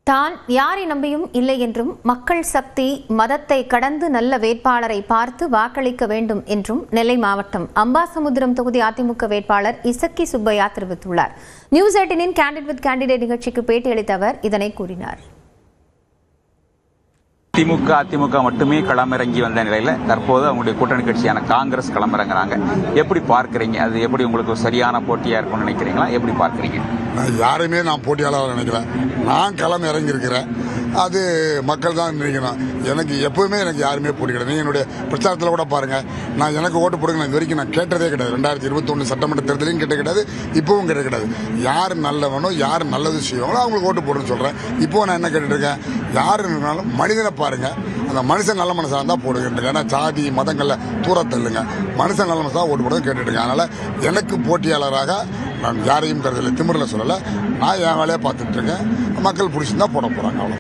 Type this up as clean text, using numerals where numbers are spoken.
தான் யாரை நம்பியும் இல்லை என்றும் மக்கள் சக்தி மதத்தை கடந்து நல்ல வேட்பாளரை பார்த்து வாக்களிக்க வேண்டும் என்றும் நெல்லை மாவட்டம் அம்பாசமுத்திரம் தொகுதி அதிமுக வேட்பாளர் இசக்கி சுப்பையா தெரிவித்துள்ளார். நியூஸ் 18 கேண்டிடேட் வித் கேண்டிடேட் நிகழ்ச்சிக்கு பேட்டியளித்த அவர் இதனை கூறினார். அதிமுக மட்டுமே களமிறங்கி வந்த நிலையில தற்போது அவங்களுடைய கூட்டணி கட்சியான காங்கிரஸ் களமிறங்குறாங்க. எப்படி பார்க்கறீங்க? அது எப்படி உங்களுக்கு சரியான போட்டியா இருக்கும்னு நினைக்கிறீங்களா? எப்படி பார்க்கறீங்க? யாருமே நான் போட்டியாளர் நினைக்கல. நான் களம் இறங்கி இருக்கிறேன். அது மக்கள் தான் நினைக்கணும். எனக்கு எப்பவுமே எனக்கு யாருமே போட்டி கிடையாது. நீங்க என்னுடைய பிரச்சாரத்தில் கூட பாருங்க, நான் எனக்கு ஓட்டு போடுங்க இது வரைக்கும் நான் கேட்டதே கிடையாது. 2021 சட்டமன்ற தேர்தலையும் கேட்ட கிடையாது, இப்பவும் கேட்ட கிடையாது. யார் நல்லவனோ யார் நல்லது செய்வாங்களோ அவங்களுக்கு ஓட்டு போடுன்னு சொல்றேன். இப்போ நான் என்ன கேட்டுட்டு இருக்கேன், யாரு இருந்தாலும் மனிதனை பாருங்க, அந்த மனுஷன் நல்ல மனசாக இருந்தால் போடுங்க. ஏன்னா ஜாதி மதங்கள்ல தூரத்தல்லுங்க, மனுஷன் நல்ல மனசாக ஓட்டு போடுங்க கேட்டுட்டு இருக்கேன். அதனால எனக்கு போட்டியாளராக நான் யாரையும் கருதலை, திமிரில் சொல்லலை. நான் என் வேலையை பார்த்துட்டு இருக்கேன். மக்கள் பிடிச்சிருந்தா போட போறாங்க. அவ்வளோ.